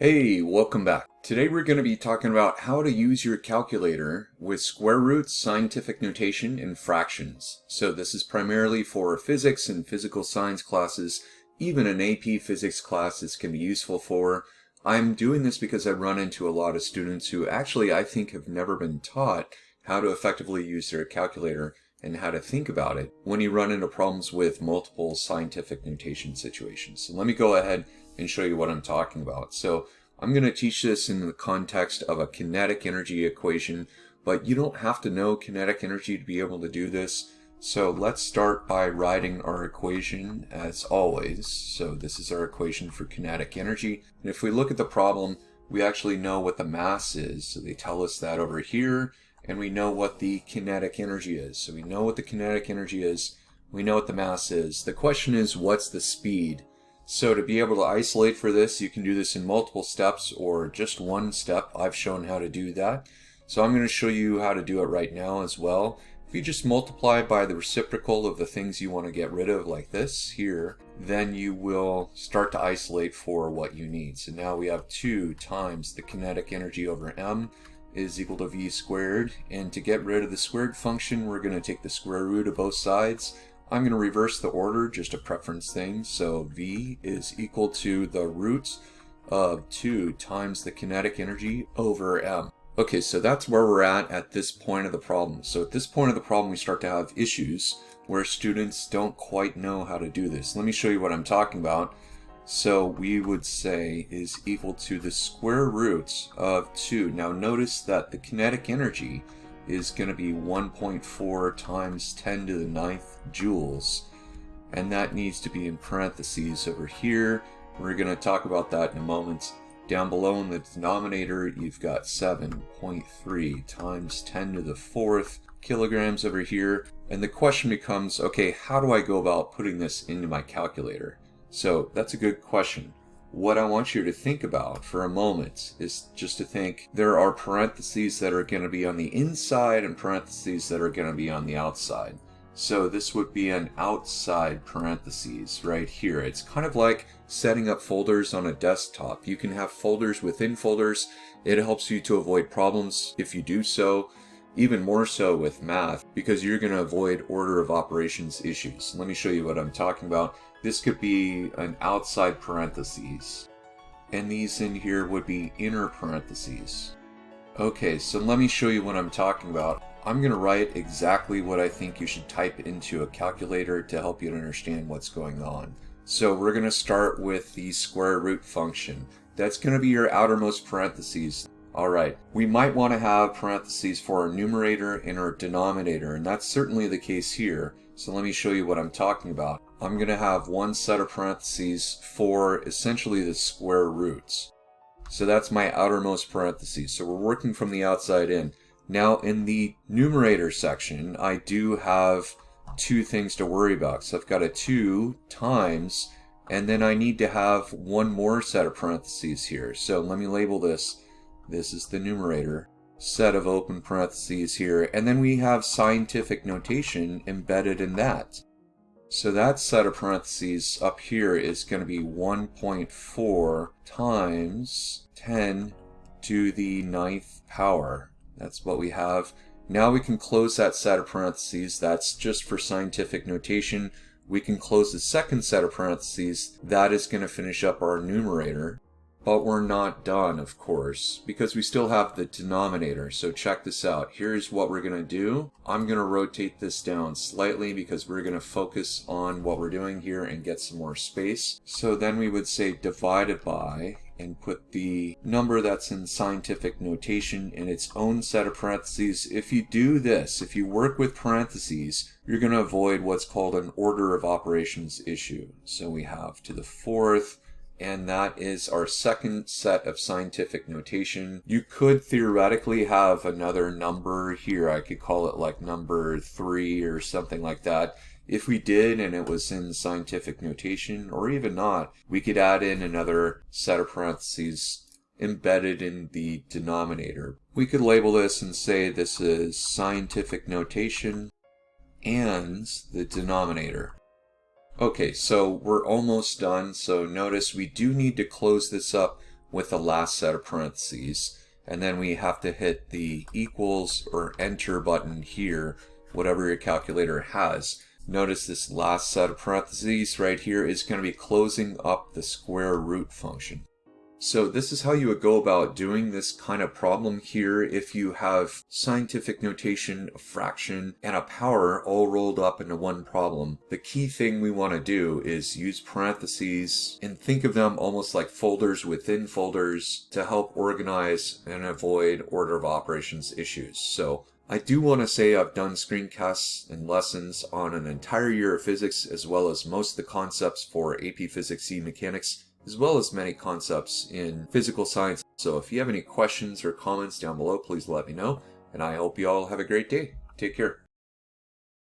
Hey, welcome back. Today we're going to be talking about how to use your calculator with square roots, scientific notation, and fractions. So this is primarily for physics and physical science classes. Even an AP physics class this can be useful for. I'm doing this because I run into a lot of students who actually I think have never been taught how to effectively use their calculator and how to think about it when you run into problems with multiple scientific notation situations. So let me go ahead and show you what I'm talking about. So I'm going to teach this in the context of a kinetic energy equation, but you don't have to know kinetic energy to be able to do this. So let's start by writing our equation as always. So this is our equation for kinetic energy. And if we look at the problem, we actually know what the mass is. So they tell us that over here. And we know what the kinetic energy is. So we know what the kinetic energy is. We know what the mass is. The question is, what's the speed? So to be able to isolate for this, you can do this in multiple steps or just one step. I've shown how to do that. So I'm going to show you how to do it right now as well. If you just multiply by the reciprocal of the things you want to get rid of, like this here, then you will start to isolate for what you need. So now we have 2 times the kinetic energy over m is equal to v squared. And to get rid of the squared function, we're going to take the square root of both sides. I'm going to reverse the order, just a preference thing. So v is equal to the root of 2 times the kinetic energy over m. Okay, so that's where we're at this point of the problem. So at this point of the problem, we start to have issues where students don't quite know how to do this. Let me show you what I'm talking about. So we would say is equal to the square root of 2. Now notice that the kinetic energy is going to be 1.4 times 10 to the 9th joules. And that needs to be in parentheses over here. We're going to talk about that in a moment. Down below in the denominator, you've got 7.3 times 10 to the 4th kilograms over here. And the question becomes, okay, how do I go about putting this into my calculator? So that's a good question. What I want you to think about for a moment is just to think there are parentheses that are going to be on the inside and parentheses that are going to be on the outside. So this would be an outside parentheses right here. It's kind of like setting up folders on a desktop. You can have folders within folders. It helps you to avoid problems if you do so. Even more so with math, because you're going to avoid order of operations issues. Let me show you what I'm talking about. This could be an outside parentheses, and these in here would be inner parentheses. Okay, so let me show you what I'm talking about. I'm going to write exactly what I think you should type into a calculator to help you to understand what's going on. So we're going to start with the square root function. That's going to be your outermost parentheses. Alright, we might want to have parentheses for our numerator and our denominator, and that's certainly the case here. So let me show you what I'm talking about. I'm going to have one set of parentheses for essentially the square roots. So that's my outermost parentheses. So we're working from the outside in. Now in the numerator section, I do have 2 things to worry about. So I've got a 2 times, and then I need to have one more set of parentheses here. So let me label this. This is the numerator, set of open parentheses here, and then we have scientific notation embedded in that. So that set of parentheses up here is going to be 1.4 times 10 to the 9th power. That's what we have. Now we can close that set of parentheses. That's just for scientific notation. We can close the second set of parentheses. That is going to finish up our numerator. But we're not done, of course, because we still have the denominator. So check this out. Here's what we're going to do. I'm going to rotate this down slightly because we're going to focus on what we're doing here and get some more space. So then we would say divided by and put the number that's in scientific notation in its own set of parentheses. If you do this, if you work with parentheses, you're going to avoid what's called an order of operations issue. So we have to the 4th. And that is our second set of scientific notation. You could theoretically have another number here. I could call it like number 3 or something like that. If we did and it was in scientific notation, or even not, we could add in another set of parentheses embedded in the denominator. We could label this and say this is scientific notation and the denominator. Okay, so we're almost done. So notice we do need to close this up with the last set of parentheses. And then we have to hit the equals or enter button here, whatever your calculator has. Notice this last set of parentheses right here is going to be closing up the square root function. So this is how you would go about doing this kind of problem here if you have scientific notation, a fraction, and a power all rolled up into one problem. The key thing we want to do is use parentheses and think of them almost like folders within folders to help organize and avoid order of operations issues. So I do want to say I've done screencasts and lessons on an entire year of physics, as well as most of the concepts for AP Physics C Mechanics, as well as many concepts in physical science. So if you have any questions or comments down below, please let me know. And I hope you all have a great day. Take care.